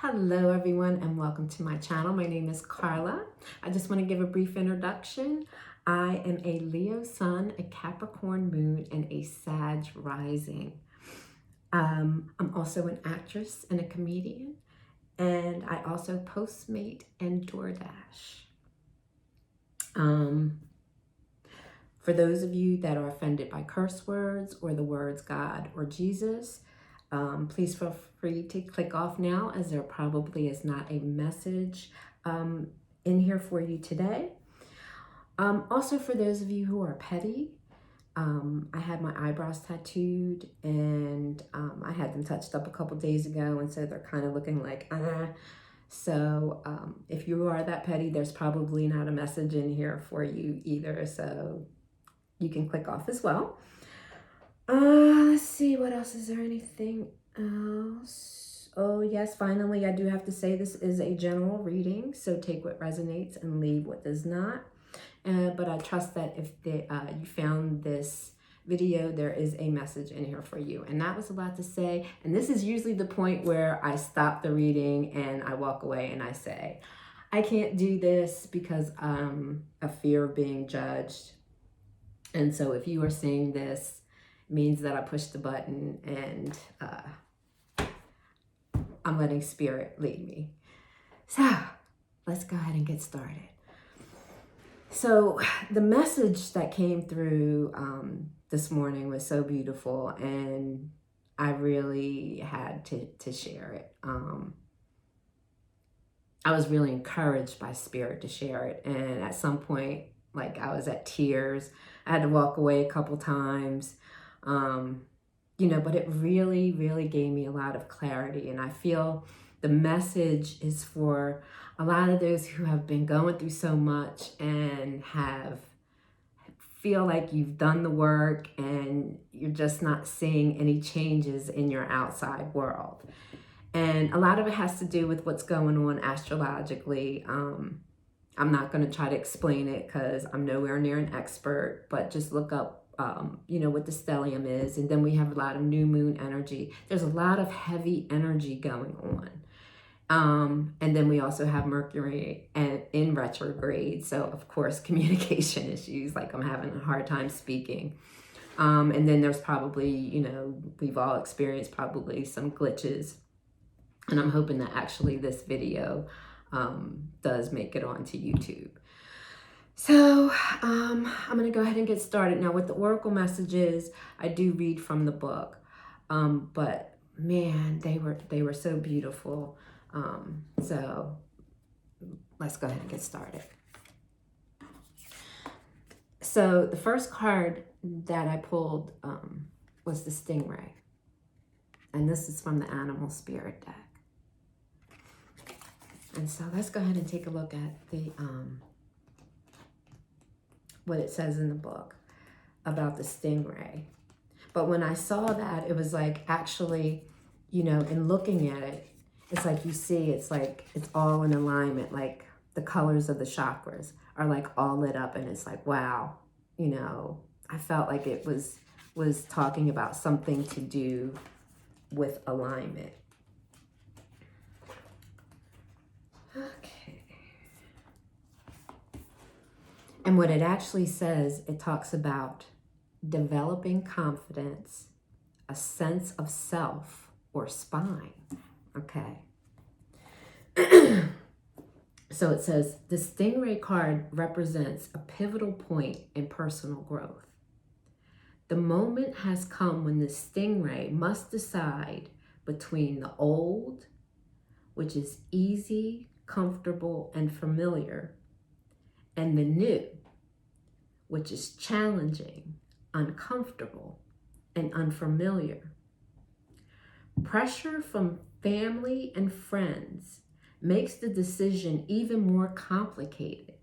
Hello everyone and welcome to my channel. My name is Carla. I just want to give a brief introduction. I am a Leo sun, a Capricorn moon, and a Sag rising. I'm also an actress and a comedian, and I also Postmate and DoorDash. For those of you that are offended by curse words or the words God or Jesus, please feel free to click off now, as there probably is not a message in here for you today. Also, for those of you who are petty, I had my eyebrows tattooed and I had them touched up a couple days ago, and so they're kind of looking like So if you are that petty, there's probably not a message in here for you either, so you can click off as well. Let's see, what else? Is there anything else? Oh yes, finally, I do have to say this is a general reading, so take what resonates and leave what does not. But I trust that if you found this video, there is a message in here for you. And that was a lot to say. And this is usually the point where I stop the reading and I walk away and I say, I can't do this because of fear of being judged. And so if you are seeing this, it means that I pushed the button and I'm letting spirit lead me. So let's go ahead and get started. So the message that came through this morning was so beautiful, and I really had to share it. I was really encouraged by spirit to share it, and at some point, like, I was at tears. I had to walk away a couple times, but it really, really gave me a lot of clarity, and I feel the message is for a lot of those who have been going through so much and feel like you've done the work and you're just not seeing any changes in your outside world. And a lot of it has to do with what's going on astrologically. I'm not going to try to explain it because I'm nowhere near an expert, but just look up what the stellium is. And then we have a lot of new moon energy. There's a lot of heavy energy going on. And then we also have Mercury in retrograde. So of course, communication issues, like I'm having a hard time speaking. And then there's probably, we've all experienced probably some glitches. And I'm hoping that actually this video does make it onto YouTube. So I'm going to go ahead and get started. Now with the Oracle messages, I do read from the book. But man, they were so beautiful. So let's go ahead and get started. So the first card that I pulled was the Stingray. And this is from the Animal Spirit deck. And so let's go ahead and take a look at the what it says in the book about the Stingray. But when I saw that, it was like, actually, in looking at it, it's like you see, it's like it's all in alignment, like the colors of the chakras are like all lit up, and it's like, wow, I felt like it was talking about something to do with alignment. Okay. And what it actually says, it talks about developing confidence, a sense of self or spine. Okay. So it says the Stingray card represents a pivotal point in personal growth. The moment has come when the Stingray must decide between the old, which is easy, comfortable, and familiar, and the new, which is challenging, uncomfortable, and unfamiliar. Pressure from family and friends makes the decision even more complicated.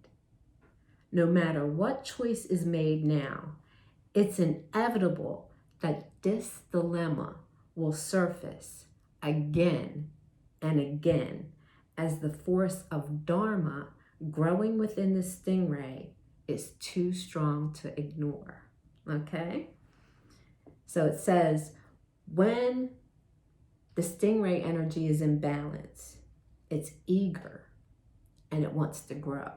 No matter what choice is made now, it's inevitable that this dilemma will surface again and again as the force of Dharma growing within the Stingray is too strong to ignore. Okay? So it says, when the Stingray energy is in balance, it's eager, and it wants to grow.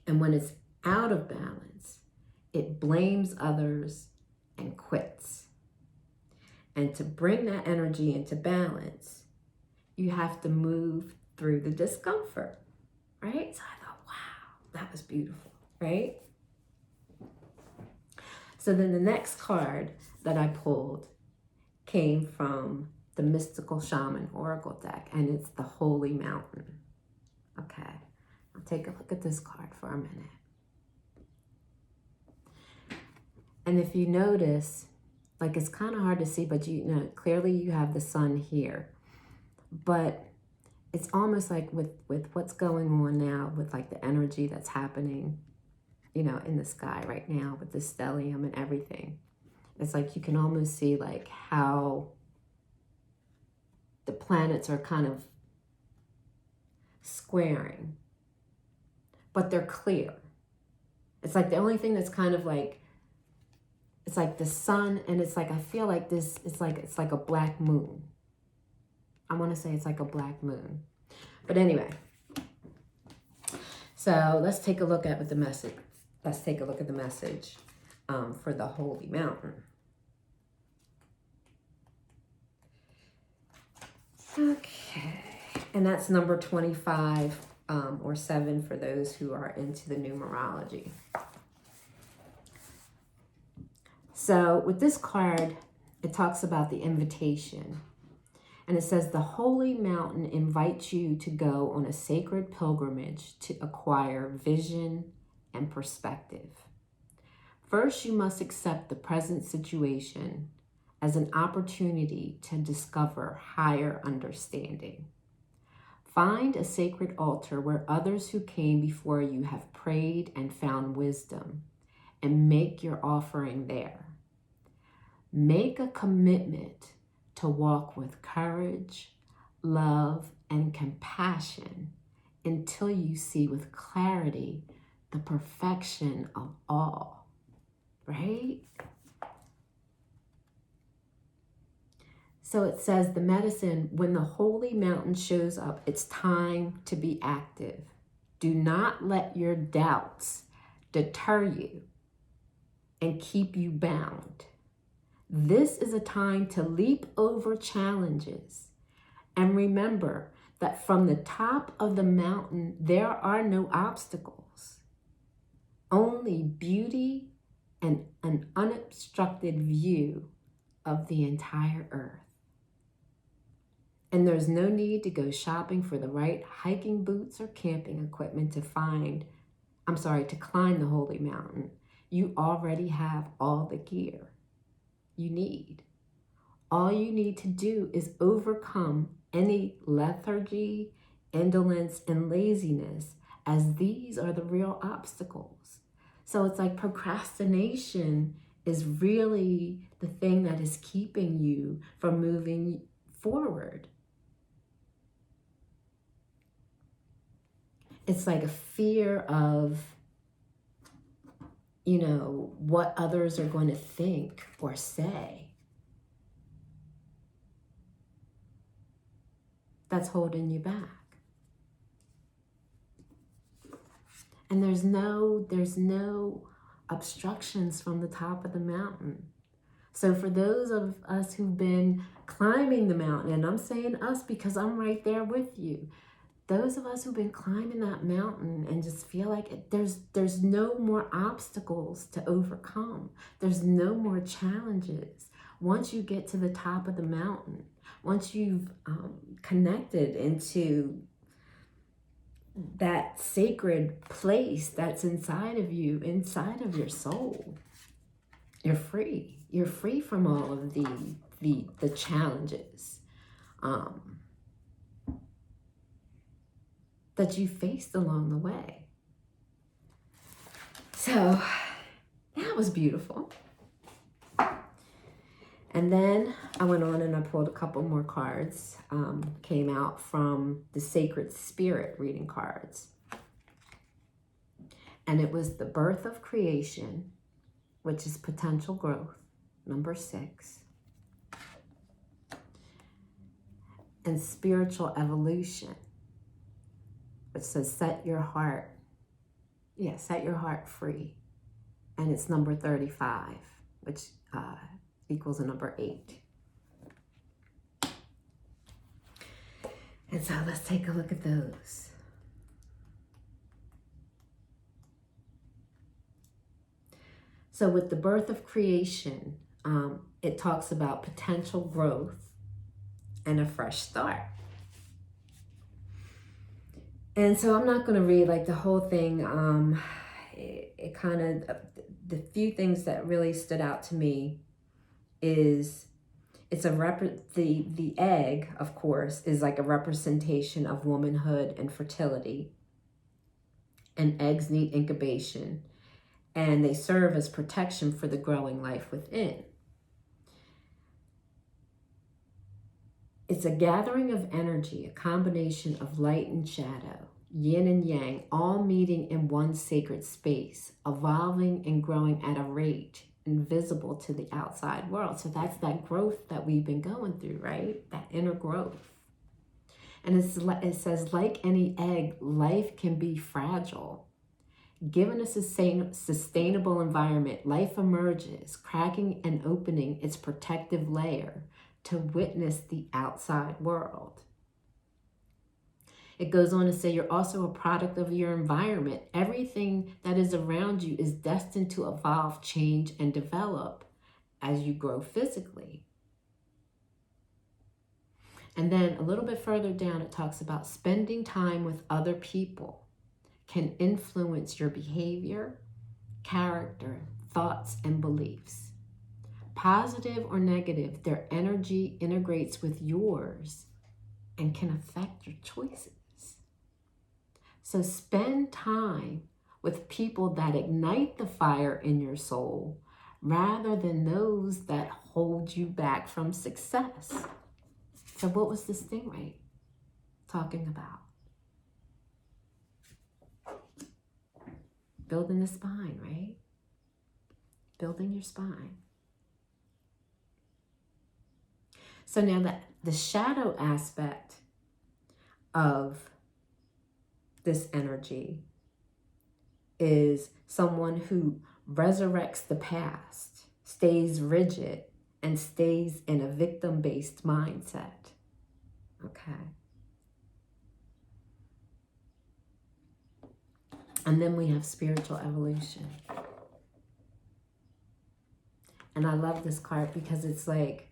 And when it's out of balance, it blames others and quits. And to bring that energy into balance, you have to move through the discomfort, right? So I thought, wow, that was beautiful, right? So then the next card that I pulled came from the Mystical Shaman Oracle deck, and it's the Holy Mountain. Okay, I'll take a look at this card for a minute. And if you notice, like, it's kind of hard to see, but you know, clearly you have the sun here. But it's almost like with what's going on now, with like the energy that's happening, you know, in the sky right now with the stellium and everything. It's like you can almost see like how the planets are kind of squaring, but they're clear. It's like the only thing that's kind of like, it's like the sun, and it's like, I feel like this, it's like a black moon. I want to say it's like a black moon. But anyway, so let's take a look at the message. Let's take a look at the message for the Holy Mountain. Okay, and that's number 25 or 7 for those who are into the numerology. So with this card, it talks about the invitation. And it says, the Holy Mountain invites you to go on a sacred pilgrimage to acquire vision and perspective. First, you must accept the present situation as an opportunity to discover higher understanding. Find a sacred altar where others who came before you have prayed and found wisdom, and make your offering there. Make a commitment to walk with courage, love, and compassion until you see with clarity the perfection of all, right? So it says the medicine, when the Holy Mountain shows up, it's time to be active. Do not let your doubts deter you and keep you bound. This is a time to leap over challenges. And remember that from the top of the mountain, there are no obstacles, only beauty and an unobstructed view of the entire earth. And there's no need to go shopping for the right hiking boots or camping equipment to climb the Holy Mountain. You already have all the gear you need. All you need to do is overcome any lethargy, indolence, and laziness, as these are the real obstacles. So it's like procrastination is really the thing that is keeping you from moving forward. It's like a fear of, you know, what others are going to think or say. That's holding you back. And there's no obstructions from the top of the mountain. So for those of us who've been climbing the mountain, and I'm saying us because I'm right there with you, those of us who've been climbing that mountain and just feel like there's no more obstacles to overcome. There's no more challenges. Once you get to the top of the mountain, once you've connected into that sacred place that's inside of you, inside of your soul, you're free. You're free from all of the challenges that you faced along the way. So that was beautiful. And then I went on and I pulled a couple more cards, came out from the Sacred Spirit reading cards. And it was the birth of creation, which is potential growth, number 6. and spiritual evolution, which says set your heart free. And it's number 35, which equals a number 8. And so let's take a look at those. So with the birth of creation, it talks about potential growth and a fresh start. And so I'm not going to read like the whole thing. It kind of, the few things that really stood out to me is it's the egg, of course, is like a representation of womanhood and fertility. And eggs need incubation, and they serve as protection for the growing life within. It's a gathering of energy, a combination of light and shadow, yin and yang, all meeting in one sacred space, evolving and growing at a rate invisible to the outside world. So that's that growth that we've been going through, right? That inner growth. And it says, like any egg, life can be fragile. Given a sustainable environment, life emerges, cracking and opening its protective layer to witness the outside world. It goes on to say you're also a product of your environment. Everything that is around you is destined to evolve, change, and develop as you grow physically. And then a little bit further down, it talks about spending time with other people can influence your behavior, character, thoughts, and beliefs. Positive or negative, their energy integrates with yours and can affect your choices. So spend time with people that ignite the fire in your soul rather than those that hold you back from success. So what was the stingray talking about? Building the spine, right? Building your spine. So now the shadow aspect of this energy is someone who resurrects the past, stays rigid, and stays in a victim-based mindset. Okay. And then we have spiritual evolution. And I love this card because it's like,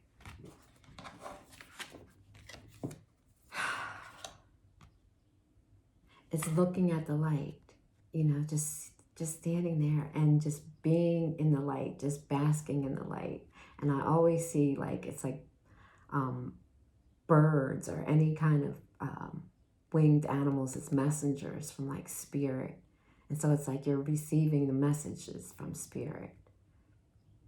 it's looking at the light, you know, just standing there and just being in the light, just basking in the light. And I always see like, it's like birds or any kind of winged animals as messengers from like spirit. And so it's like you're receiving the messages from spirit.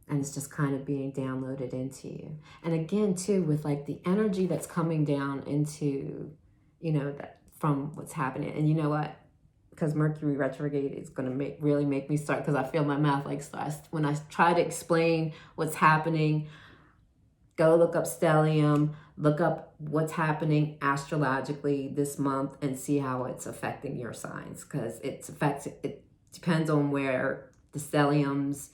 And it's just kind of being downloaded into you. And again, too, with like the energy that's coming down into, you know, that from what's happening. And you know what? Because Mercury retrograde is going to really make me start, because I feel my mouth like starts. When I try to explain what's happening, go look up stellium, look up what's happening astrologically this month and see how it's affecting your signs, because it depends on where the stelliums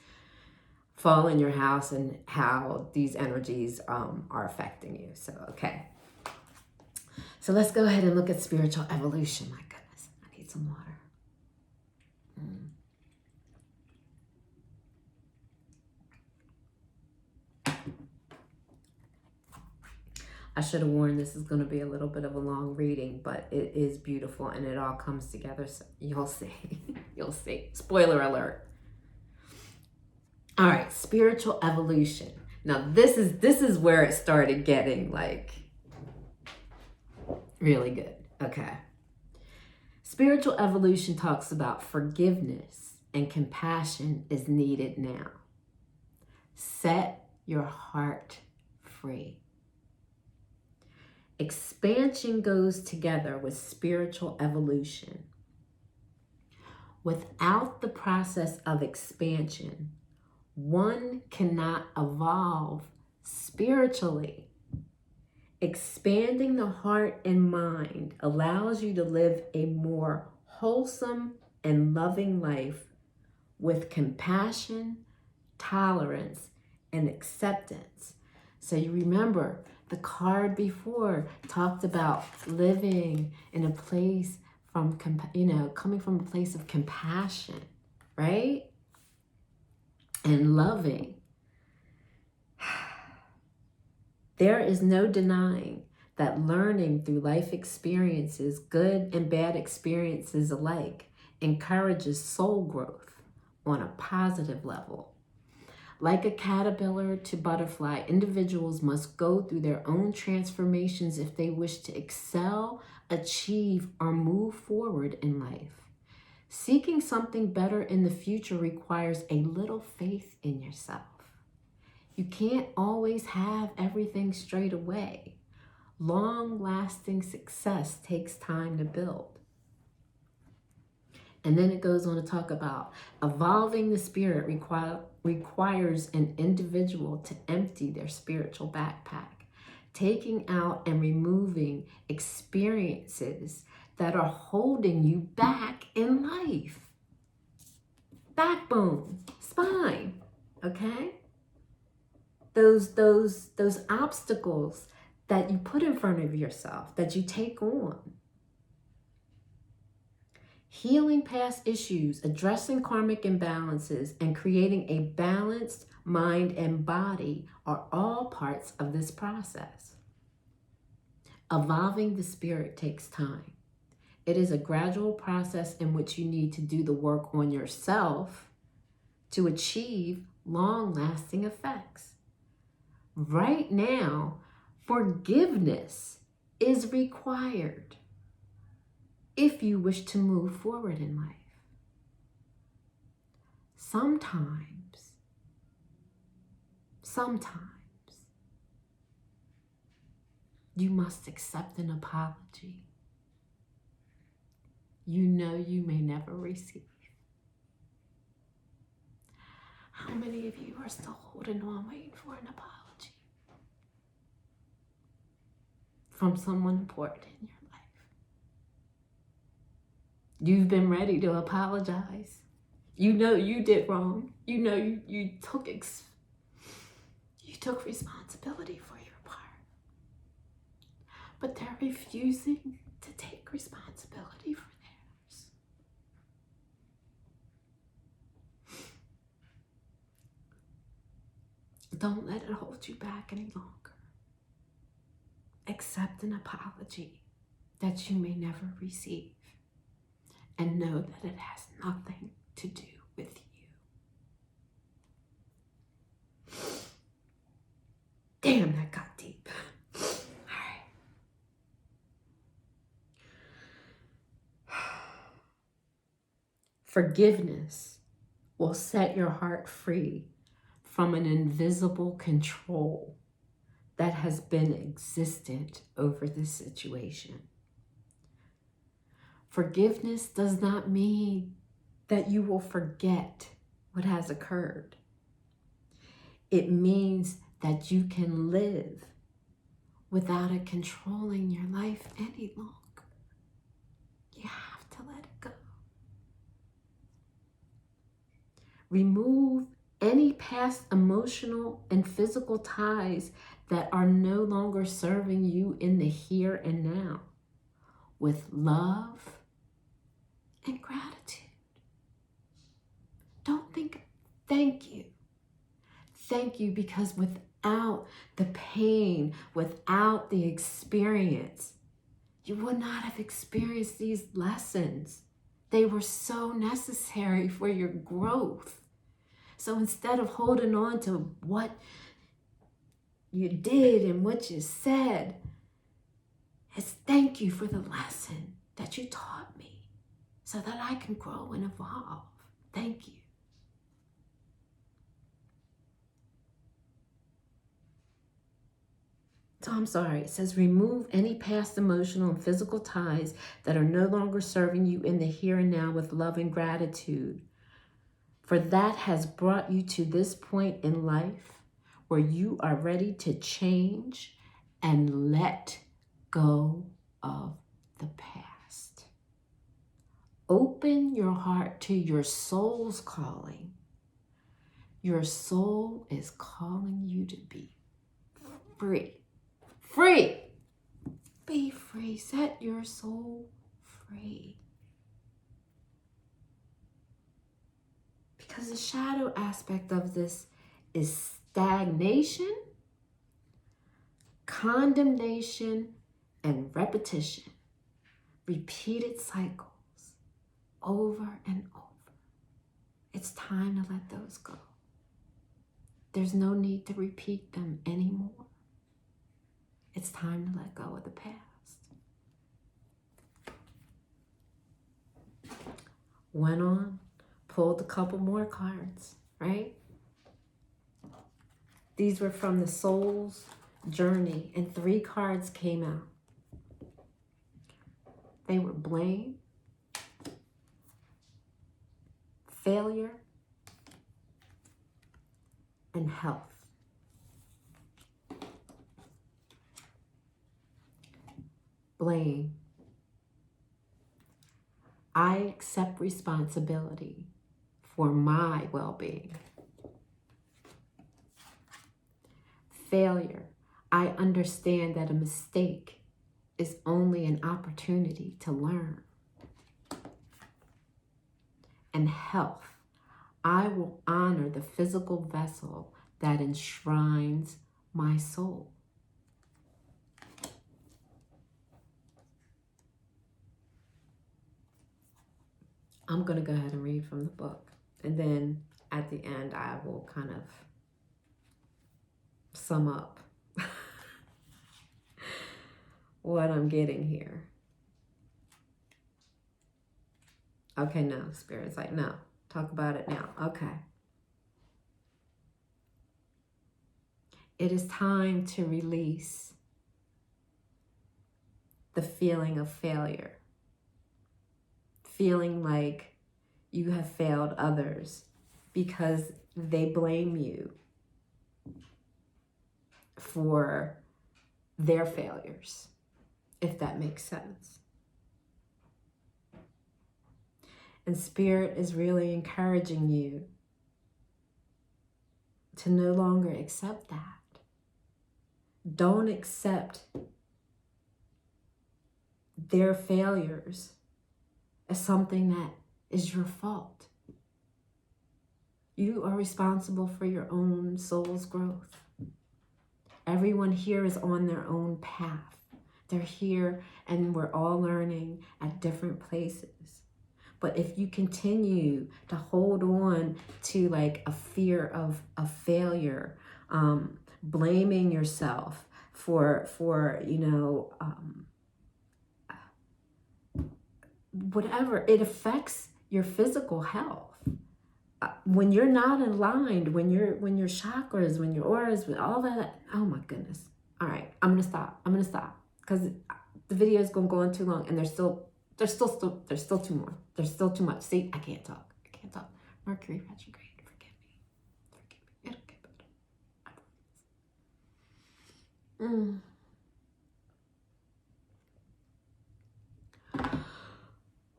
fall in your house and how these energies are affecting you. So, okay. So let's go ahead and look at spiritual evolution. My goodness, I need some water. I should have warned this is going to be a little bit of a long reading, but it is beautiful and it all comes together. So you'll see. You'll see. Spoiler alert. All right, spiritual evolution. Now this is where it started getting like really good. Okay. Spiritual evolution talks about forgiveness and compassion is needed now. Set your heart free. Expansion goes together with spiritual evolution. Without the process of expansion, one cannot evolve spiritually. Expanding the heart and mind allows you to live a more wholesome and loving life with compassion, tolerance, and acceptance. So you remember the card before talked about living in a place from, coming from a place of compassion, right? And loving. There is no denying that learning through life experiences, good and bad experiences alike, encourages soul growth on a positive level. Like a caterpillar to butterfly, individuals must go through their own transformations if they wish to excel, achieve, or move forward in life. Seeking something better in the future requires a little faith in yourself. You can't always have everything straight away. Long-lasting success takes time to build. And then it goes on to talk about evolving the spirit requires an individual to empty their spiritual backpack, taking out and removing experiences that are holding you back in life. Backbone, spine, okay? Those obstacles that you put in front of yourself, that you take on. Healing past issues, addressing karmic imbalances, and creating a balanced mind and body are all parts of this process. Evolving the spirit takes time. It is a gradual process in which you need to do the work on yourself to achieve long-lasting effects. Right now, forgiveness is required if you wish to move forward in life. Sometimes, you must accept an apology you know you may never receive. How many of you are still holding on, waiting for an apology from someone important in your life? You've been ready to apologize. You know you did wrong. You know you took responsibility for your part. But they're refusing to take responsibility for theirs. Don't let it hold you back any longer. Accept an apology that you may never receive, and know that it has nothing to do with you. Damn, that got deep. All right. Forgiveness will set your heart free from an invisible control that has been existent over this situation. Forgiveness does not mean that you will forget what has occurred. It means that you can live without it controlling your life any longer. You have to let it go. Remove any past emotional and physical ties that are no longer serving you in the here and now with love and gratitude. Don't think, thank you. Thank you, because without the pain, without the experience, you would not have experienced these lessons. They were so necessary for your growth. So instead of holding on to what you did and what you said, it's thank you for the lesson that you taught me so that I can grow and evolve. Thank you. So I'm sorry, it says remove any past emotional and physical ties that are no longer serving you in the here and now with love and gratitude. For that has brought you to this point in life where you are ready to change and let go of the past. Open your heart to your soul's calling. Your soul is calling you to be free. Free. Be free. Set your soul free. Because the shadow aspect of this is stagnation, condemnation, and repetition. Repeated cycles over and over. It's time to let those go. There's no need to repeat them anymore. It's time to let go of the past. Went on, pulled a couple more cards, right? These were from the soul's journey, and 3 cards came out. They were blame, failure, and health. Blame. I accept responsibility for my well-being. Failure. I understand that a mistake is only an opportunity to learn. And health. I will honor the physical vessel that enshrines my soul. I'm going to go ahead and read from the book. And then at the end, I will kind of sum up what I'm getting here. Okay, no. Spirit's like, no. Talk about it now. Okay. It is time to release the feeling of failure. Feeling like you have failed others because they blame you for their failures, if that makes sense. And Spirit is really encouraging you to no longer accept that. Don't accept their failures as something that is your fault. You are responsible for your own soul's growth. Everyone here is on their own path. They're here and we're all learning at different places. But if you continue to hold on to like a fear of failure, blaming yourself for whatever, it affects your physical health. When you're not aligned, when your chakras, when your auras, with all that, oh my goodness. All right, I'm gonna stop because the video is gonna go on too long, and there's still two more. There's still too much. See, I can't talk. Mercury retrograde. Forgive me. It'll get better. I promise.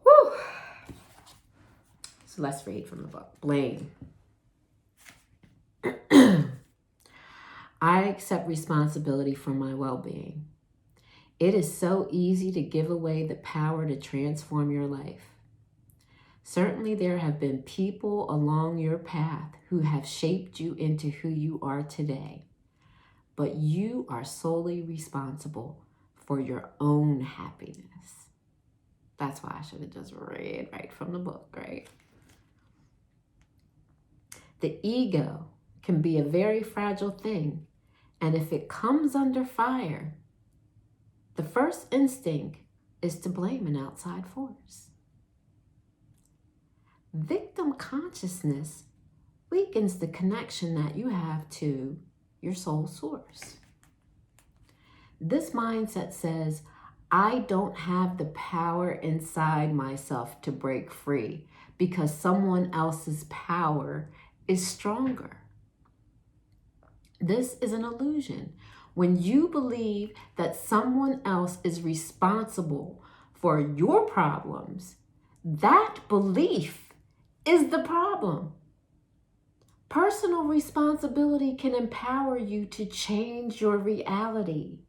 Whew. So let's read from the book. Blame. I accept responsibility for my well-being. It is so easy to give away the power to transform your life. Certainly there have been people along your path who have shaped you into who you are today, but you are solely responsible for your own happiness. That's why I should have just read right from the book, right? The ego can be a very fragile thing, and if it comes under fire, the first instinct is to blame an outside force. Victim consciousness weakens the connection that you have to your soul source. This mindset says, I don't have the power inside myself to break free because someone else's power is stronger. This is an illusion. When you believe that someone else is responsible for your problems, that belief is the problem. Personal responsibility can empower you to change your reality.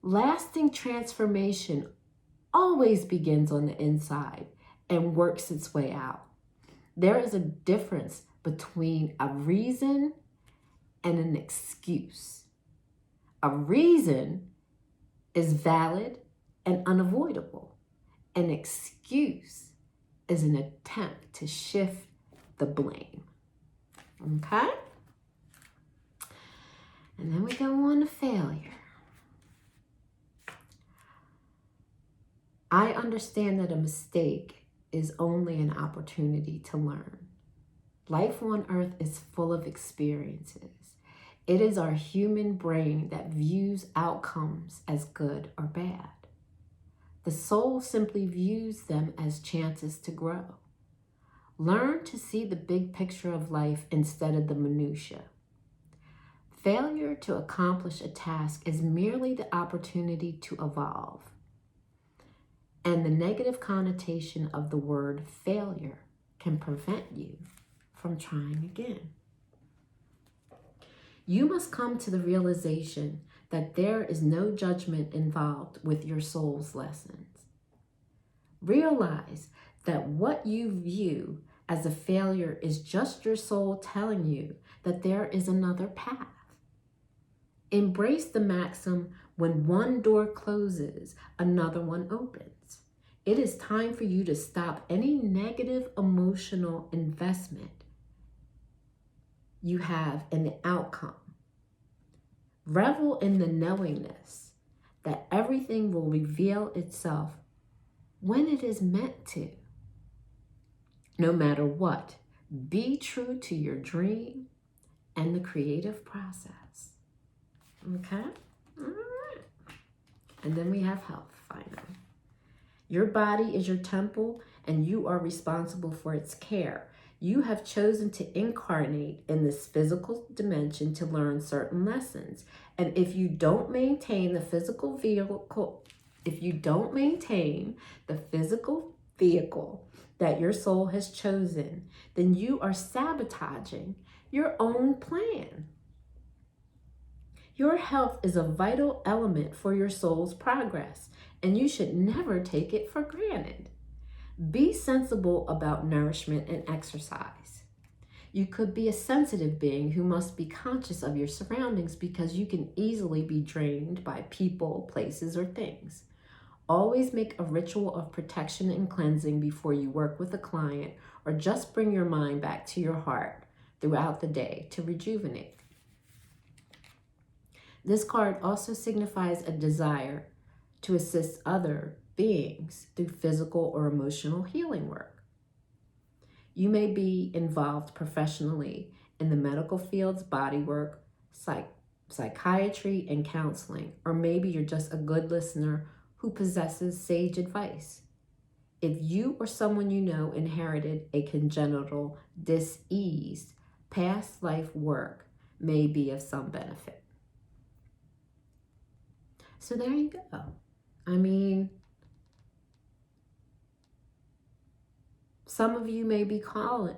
Lasting transformation always begins on the inside and works its way out. There is a difference between a reason and an excuse. A reason is valid and unavoidable. An excuse is an attempt to shift the blame. Okay? And then we go on to failure. I understand that a mistake is only an opportunity to learn. Life on earth is full of experiences. It is our human brain that views outcomes as good or bad. The soul simply views them as chances to grow. Learn to see the big picture of life instead of the minutiae. Failure to accomplish a task is merely the opportunity to evolve. And the negative connotation of the word failure can prevent you from trying again. You must come to the realization that there is no judgment involved with your soul's lessons. Realize that what you view as a failure is just your soul telling you that there is another path. Embrace the maxim, when one door closes, another one opens. It is time for you to stop any negative emotional investment you have in the outcome. Revel in the knowingness that everything will reveal itself when it is meant to. No matter what, be true to your dream and the creative process. Okay? All right. And then we have health, finally. Your body is your temple, and you are responsible for its care. You have chosen to incarnate in this physical dimension to learn certain lessons. And if you don't maintain the physical vehicle, that your soul has chosen, then you are sabotaging your own plan. Your health is a vital element for your soul's progress, and you should never take it for granted. Be sensible about nourishment and exercise. You could be a sensitive being who must be conscious of your surroundings because you can easily be drained by people, places, or things. Always make a ritual of protection and cleansing before you work with a client, or just bring your mind back to your heart throughout the day to rejuvenate. This card also signifies a desire to assist other beings through physical or emotional healing work. You may be involved professionally in the medical fields, body work, psychiatry, and counseling, or maybe you're just a good listener who possesses sage advice. If you or someone you know inherited a congenital dis-ease, past life work may be of some benefit. So there you go. I mean, some of you may be called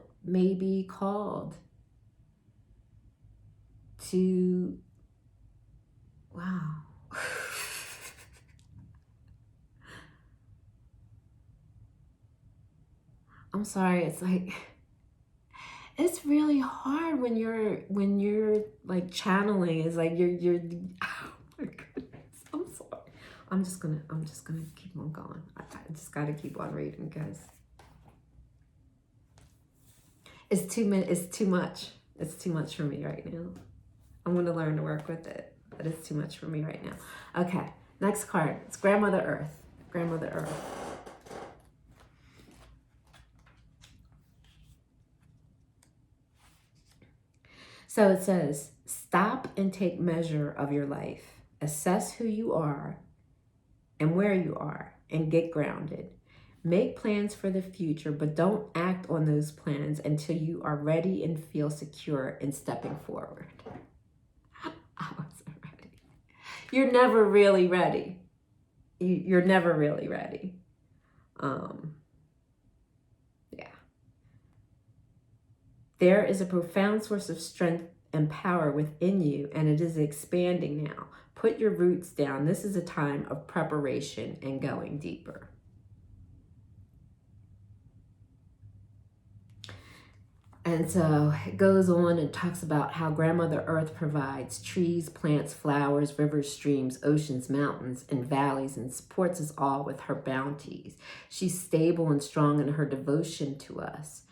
to, wow. I'm sorry, it's like, it's really hard when you're like channeling. It's like you're oh my goodness. I'm sorry. I'm just gonna keep on going. I just gotta keep on reading, guys. It's too much. It's too much for me right now. I'm gonna learn to work with it, but it's too much for me right now. Okay, next card. It's Grandmother Earth. Grandmother Earth. So it says, stop and take measure of your life. Assess who you are and where you are, and get grounded. Make plans for the future, but don't act on those plans until you are ready and feel secure in stepping forward. You're never really ready. You're never really ready. Yeah. There is a profound source of strength and power within you, and it is expanding now. Put your roots down. This is a time of preparation and going deeper. And so it goes on and talks about how Grandmother Earth provides trees, plants, flowers, rivers, streams, oceans, mountains, and valleys, and supports us all with her bounties. She's stable and strong in her devotion to us.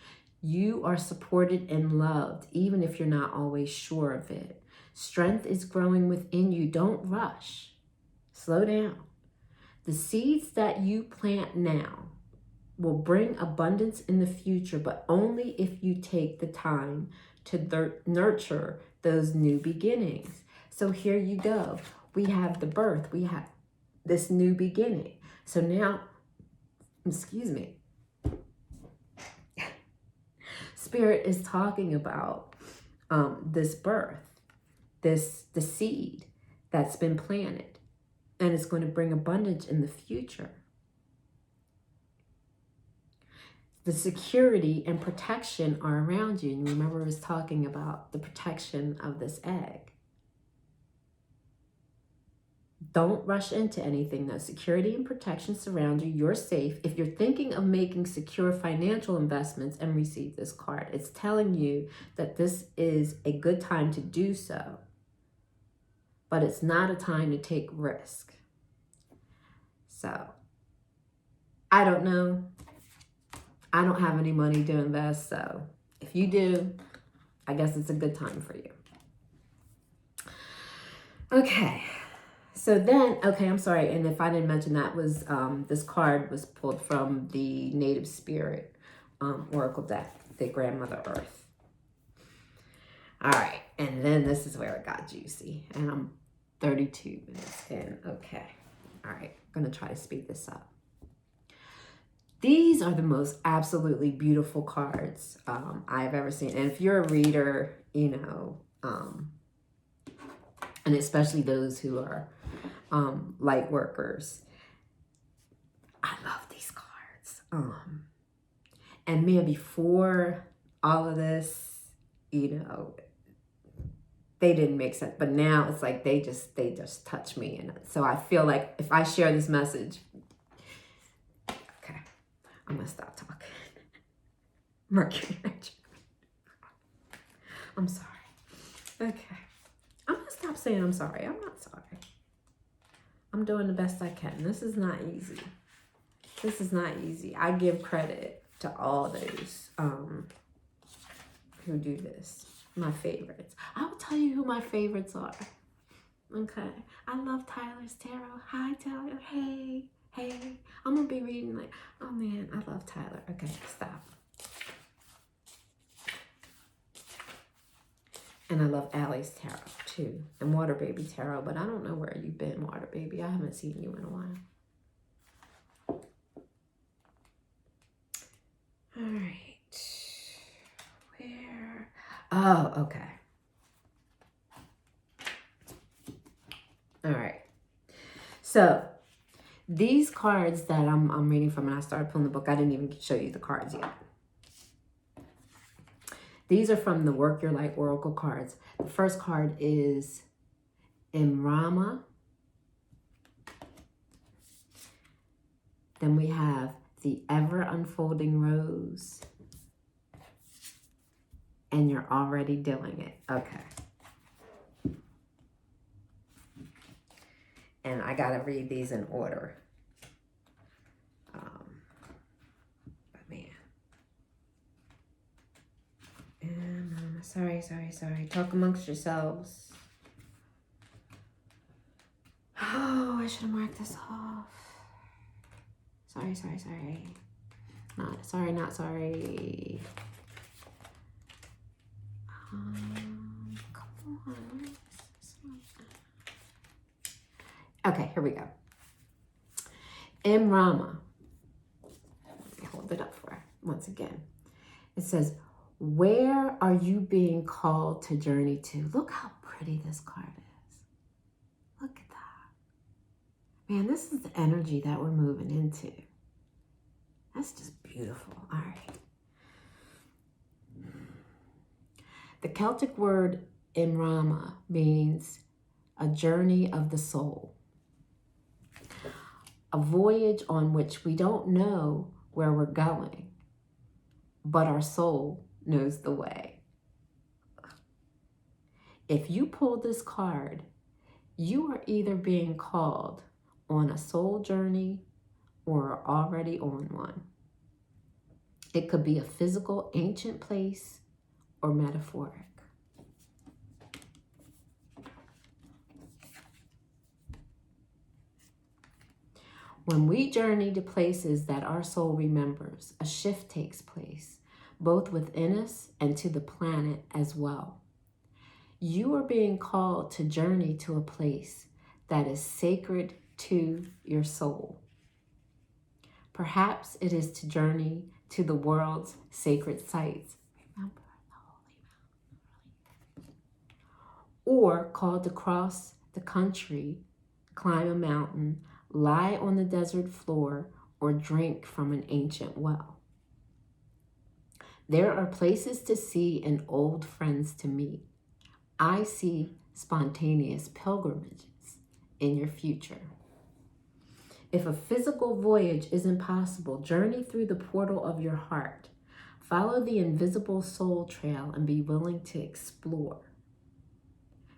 You are supported and loved, even if you're not always sure of it. Strength is growing within you. Don't rush. Slow down. The seeds that you plant now will bring abundance in the future, but only if you take the time to nurture those new beginnings. So here you go. We have the birth. We have this new beginning. So now, excuse me, Spirit is talking about this birth, the seed that's been planted, and it's going to bring abundance in the future. The security and protection are around you. And remember, I was talking about the protection of this egg. Don't rush into anything. Though security and protection surround you. You're safe. If you're thinking of making secure financial investments, and receive this card, it's telling you that this is a good time to do so, but it's not a time to take risk. So, I don't know. I don't have any money to invest, so if you do, I guess it's a good time for you. Okay, so then, I'm sorry, and if I didn't mention, that was, this card was pulled from the Native Spirit Oracle deck, the Grandmother Earth. All right, and then this is where it got juicy, and I'm 32 minutes in. Okay, all right, I'm gonna try to speed this up. These are the most absolutely beautiful cards I've ever seen. And if you're a reader, and especially those who are light workers, I love these cards. And man, before all of this, they didn't make sense. But now it's like they just touch me. And so I feel like if I share this message, I'm going to stop talking. Mercury. I'm sorry. Okay. I'm going to stop saying I'm sorry. I'm not sorry. I'm doing the best I can. This is not easy. This is not easy. I give credit to all those who do this. My favorites. I will tell you who my favorites are. Okay. I love Tyler's Tarot. Hi, Tyler. Hey. Hey, I'm going to be reading like, oh man, I love Tyler. Okay, stop. And I love Allie's Tarot too. And Water Baby Tarot, but I don't know where you've been, Water Baby. I haven't seen you in a while. All right. Where? Oh, okay. All right. So, these cards that I'm reading from, and I started pulling the book, I didn't even show you the cards yet. These are from the Work Your Light Oracle cards. The first card is Imrama. Then we have the Ever Unfolding Rose. And you're already doing it. Okay. And I got to read these in order. But man. And sorry. Talk amongst yourselves. Oh, I should have marked this off. Sorry. Not sorry. Come on. Okay, here we go. Imrama. Let me hold it up for her once again. It says, where are you being called to journey to? Look how pretty this card is. Look at that. Man, this is the energy that we're moving into. That's just beautiful. All right. The Celtic word Imrama means a journey of the soul, a voyage on which we don't know where we're going, but our soul knows the way. If you pull this card, you are either being called on a soul journey or are already on one. It could be a physical, ancient place or metaphoric. When we journey to places that our soul remembers, a shift takes place, both within us and to the planet as well. You are being called to journey to a place that is sacred to your soul. Perhaps it is to journey to the world's sacred sites. Remember the holy mountain. Or called to cross the country, climb a mountain, lie on the desert floor, or drink from an ancient well. There are places to see and old friends to meet. I see spontaneous pilgrimages in your future. If a physical voyage isn't possible, journey through the portal of your heart. Follow the invisible soul trail and be willing to explore.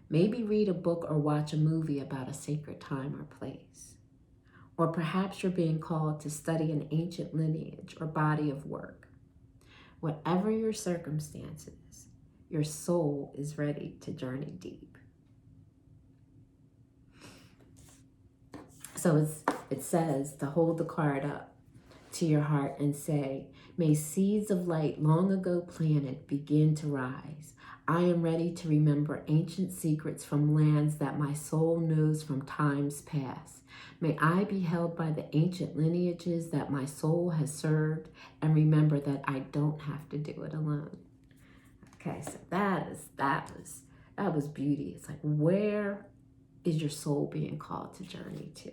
Maybe read a book or watch a movie about a sacred time or place. Or perhaps you're being called to study an ancient lineage or body of work. Whatever your circumstances, your soul is ready to journey deep. So it says to hold the card up to your heart and say, may seeds of light long ago planted begin to rise. I am ready to remember ancient secrets from lands that my soul knows from times past. May I be held by the ancient lineages that my soul has served and remember that I don't have to do it alone. Okay, so that was beauty. It's like, where is your soul being called to journey to?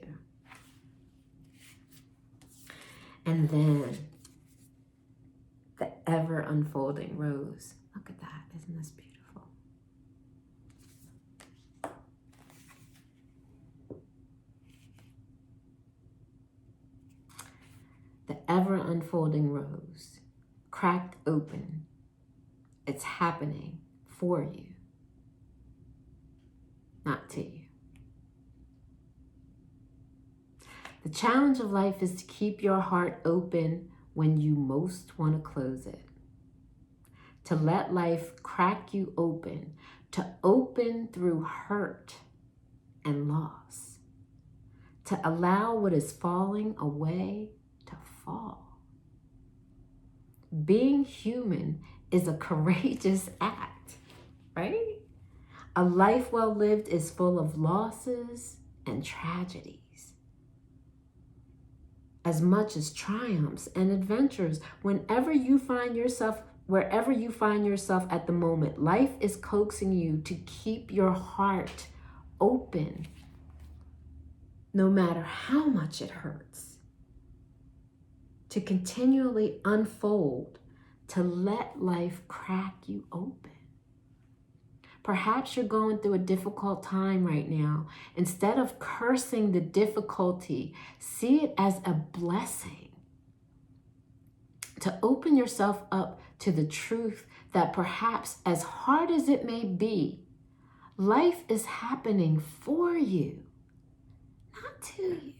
And then the ever unfolding rose. Look at that. Isn't this beautiful? The ever unfolding rose, cracked open. It's happening for you, not to you. The challenge of life is to keep your heart open when you most want to close it. To let life crack you open, to open through hurt and loss. To allow what is falling away to fall. Being human is a courageous act, right? A life well lived is full of losses and tragedies, as much as triumphs and adventures. Wherever you find yourself at the moment, life is coaxing you to keep your heart open, no matter how much it hurts. To continually unfold, to let life crack you open. Perhaps you're going through a difficult time right now. Instead of cursing the difficulty, see it as a blessing. To open yourself up to the truth that perhaps, as hard as it may be, life is happening for you, not to you.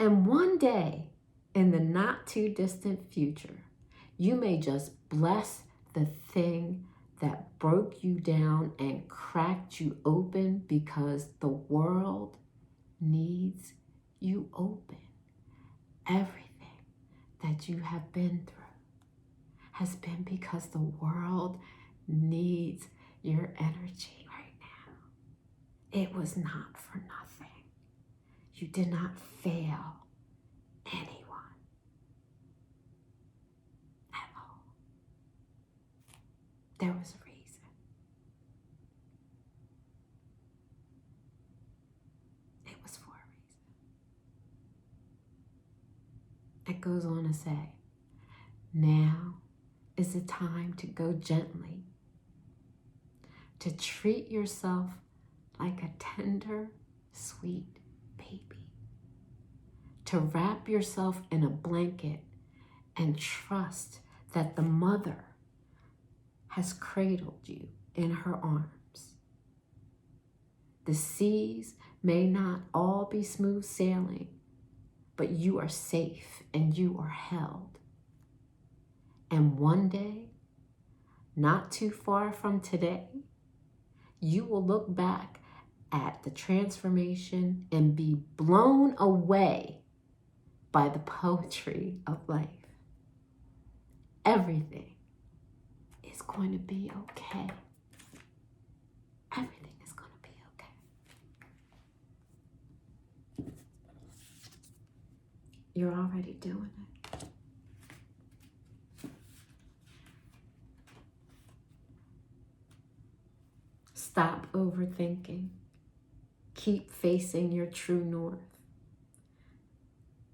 And one day, in the not too distant future, you may just bless the thing that broke you down and cracked you open, because the world needs you open. Everything that you have been through has been because the world needs your energy right now. It was not for nothing. You did not fail anyone at all. There was a reason. it goes on to say, now is the time to go gently, to treat yourself like a tender, sweet baby, to wrap yourself in a blanket and trust that the mother has cradled you in her arms. The seas may not all be smooth sailing, but you are safe and you are held. And one day, not too far from today, you will look back at the transformation and be blown away by the poetry of life. Everything is going to be okay. Everything is going to be okay. You're already doing it. Stop overthinking. Keep facing your true north.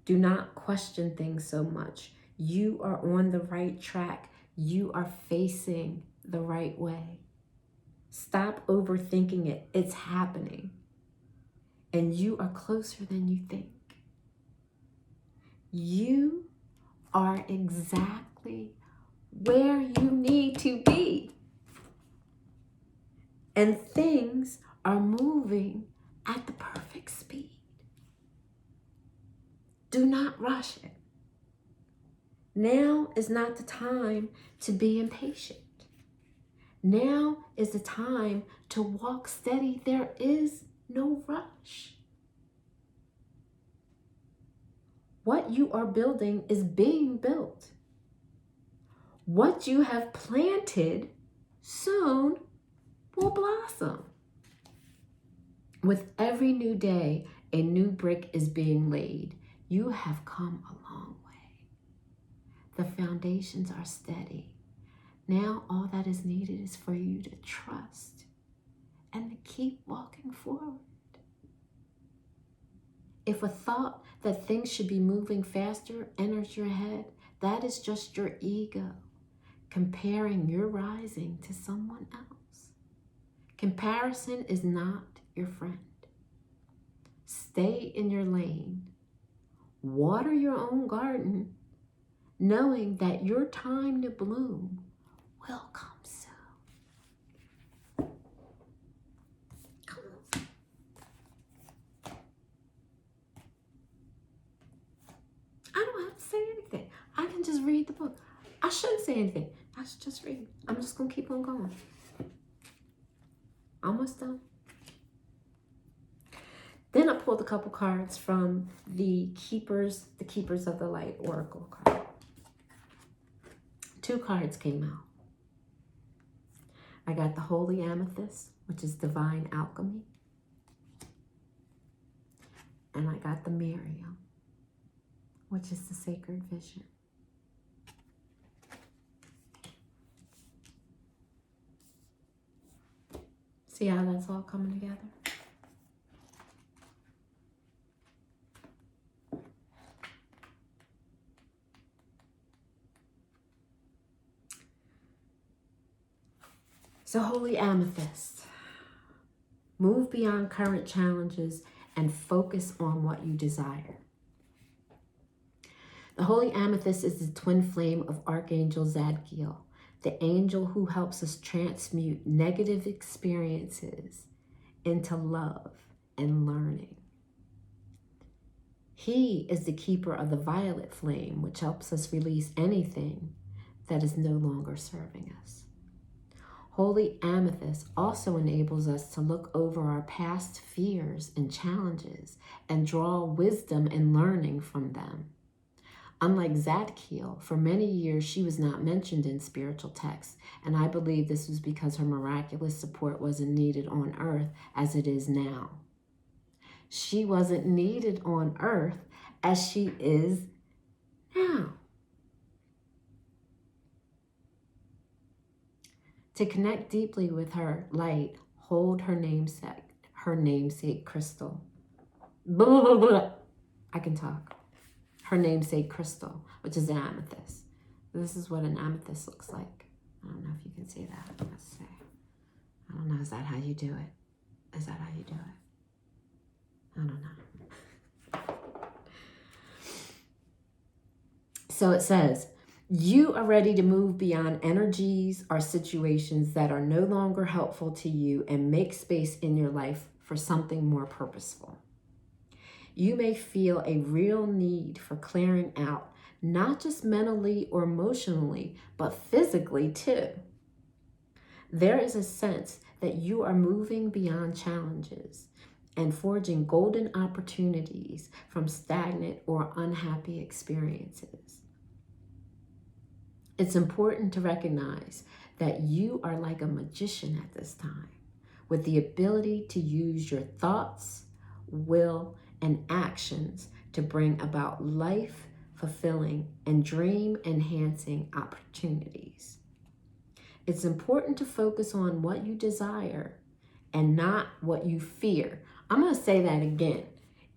Do not question things so much. You are on the right track. You are facing the right way. Stop overthinking it. It's happening. And you are closer than you think. You are exactly where you need to be. And things are moving at the perfect speed. Do not rush it. Now is not the time to be impatient. Now is the time to walk steady. There is no rush. What you are building is being built. What you have planted, soon will blossom. With every new day, a new brick is being laid. You have come a long way. The foundations are steady. Now all that is needed is for you to trust and to keep walking forward. If a thought that things should be moving faster enters your head, that is just your ego comparing your rising to someone else. Comparison is not your friend. Stay in your lane. Water your own garden, knowing that your time to bloom will come soon. Come on. I don't have to say anything. I can just read the book. I shouldn't say anything. I should just read. I'm just going to keep on going. Almost done. Then I pulled a couple cards from the Keepers of the Light Oracle card. 2 cards came out. I got the Holy Amethyst, which is divine alchemy. And I got the Miriam, which is the sacred vision. See how that's all coming together? So, Holy Amethyst, move beyond current challenges and focus on what you desire. The Holy Amethyst is the twin flame of Archangel Zadkiel, the angel who helps us transmute negative experiences into love and learning. He is the keeper of the violet flame, which helps us release anything that is no longer serving us. Holy Amethyst also enables us to look over our past fears and challenges and draw wisdom and learning from them. Unlike Zadkiel, for many years she was not mentioned in spiritual texts, and I believe this was because her miraculous support wasn't needed on earth as it is now. She wasn't needed on earth as she is now. To connect deeply with her light, hold her namesake crystal. Blah, blah, blah. I can talk. her namesake crystal, which is an amethyst. This is what an amethyst looks like. I don't know if you can see that. Let's see. I don't know. Is that how you do it? Is that how you do it? I don't know. So it says, you are ready to move beyond energies or situations that are no longer helpful to you and make space in your life for something more purposeful. You may feel a real need for clearing out, not just mentally or emotionally, but physically too. There is a sense that you are moving beyond challenges and forging golden opportunities from stagnant or unhappy experiences. It's important to recognize that you are like a magician at this time, with the ability to use your thoughts, will, and actions to bring about life-fulfilling and dream-enhancing opportunities. It's important to focus on what you desire and not what you fear. I'm going to say that again.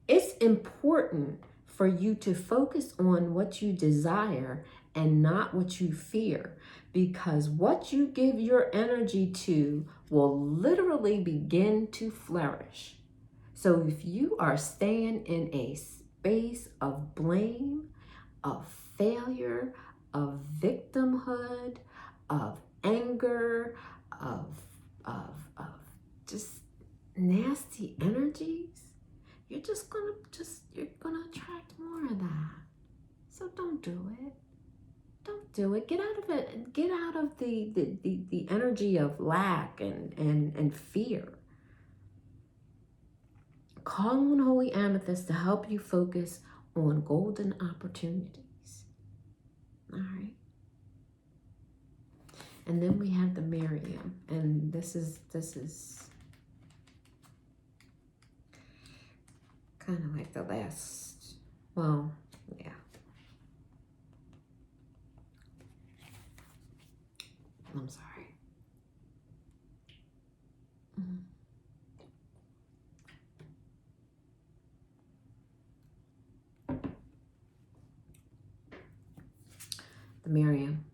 It's important for you to focus on what you desire and not what you fear, because what you give your energy to will literally begin to flourish. So if you are staying in a space of blame, of failure, of victimhood, of anger, of just nasty energies, you're gonna attract more of that. So don't do it. Don't do it. Get out of it. Get out of the energy of lack and fear. Call on Holy Amethyst to help you focus on golden opportunities. All right. And then we have the Miriam, and this is kind of like the last, well, yeah. I'm sorry. The Miriam.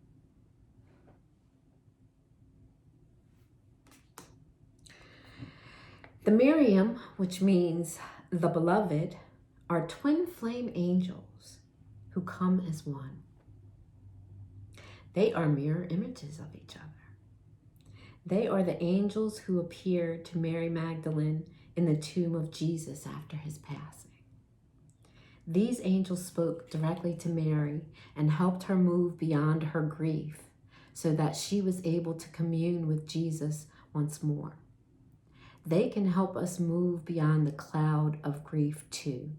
The Miriam, which means the beloved, are twin flame angels who come as one. They are mirror images of each other. They are the angels who appeared to Mary Magdalene in the tomb of Jesus after his passing. These angels spoke directly to Mary and helped her move beyond her grief so that she was able to commune with Jesus once more. They can help us move beyond the cloud of grief too.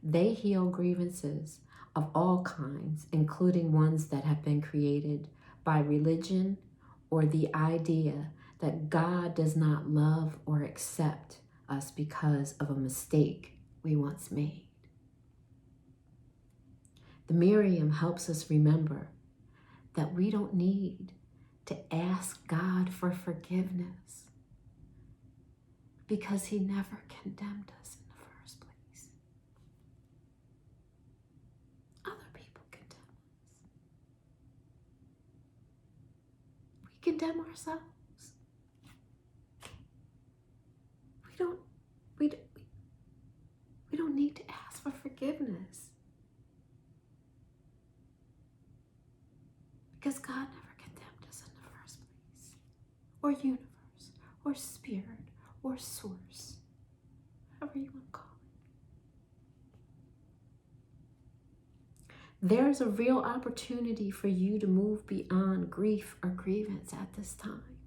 They heal grievances of all kinds, including ones that have been created by religion or the idea that God does not love or accept us because of a mistake we once made. The Miriam helps us remember that we don't need to ask God for forgiveness because he never condemned us in the first place. Other people condemn us. We condemn ourselves. We don't need to ask for forgiveness because God never condemned us in the first place, or universe, or spirit, or source, however you want to call it. There's a real opportunity for you to move beyond grief or grievance at this time.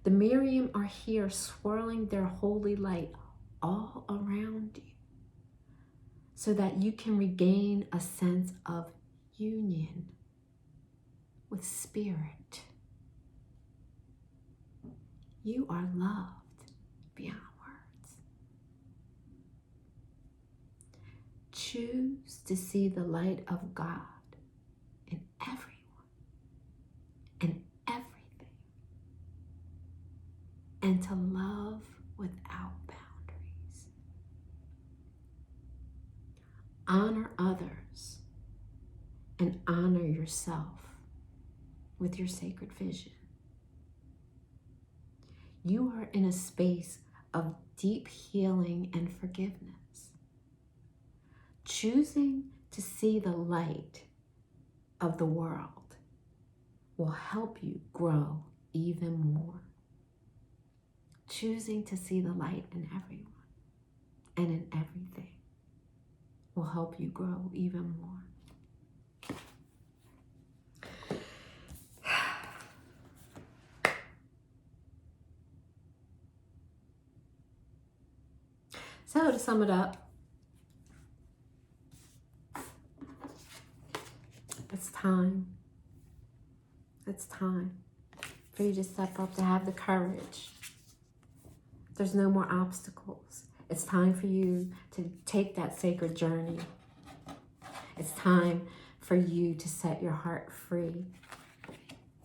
The Miriam are here swirling their holy light all around you so that you can regain a sense of union with spirit. You are loved beyond words. Choose to see the light of God in everyone and everything, and to love without boundaries. Honor others and honor yourself with your sacred vision. You are in a space of deep healing and forgiveness. Choosing to see the light of the world will help you grow even more. Choosing to see the light in everyone and in everything will help you grow even more. So to sum it up, it's time for you to step up, to have the courage. There's no more obstacles. It's time for you to take that sacred journey. It's time for you to set your heart free,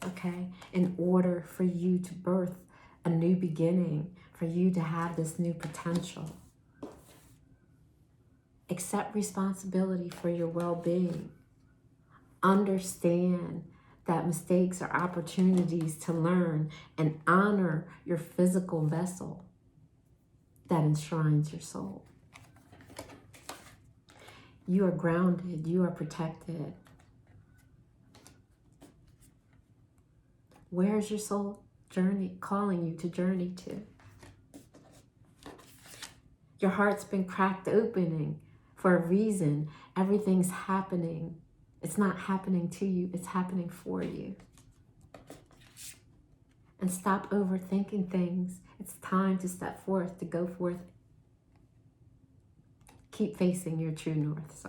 okay? In order for you to birth a new beginning, for you to have this new potential. Accept responsibility for your well-being. Understand that mistakes are opportunities to learn, and honor your physical vessel that enshrines your soul. You are grounded. You are protected. Where's your soul journey calling you to journey to? Your heart's been cracked opening for a reason. Everything's happening. It's not happening to you. It's happening for you. And stop overthinking things. It's time to step forth, to go forth. Keep facing your true north,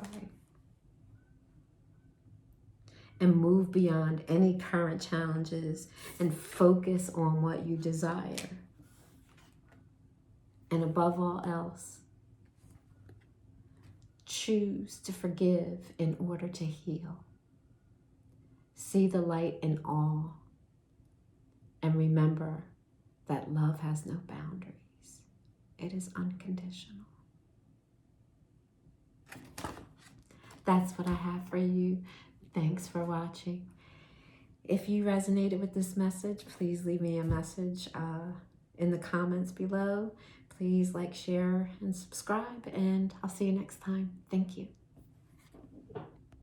and move beyond any current challenges and focus on what you desire. And above all else, choose to forgive in order to heal. See the light in all. And remember that love has no boundaries. It is unconditional. That's what I have for you. Thanks for watching. If you resonated with this message, please leave me a message in the comments below. Please like, share, and subscribe, and I'll see you next time. Thank you.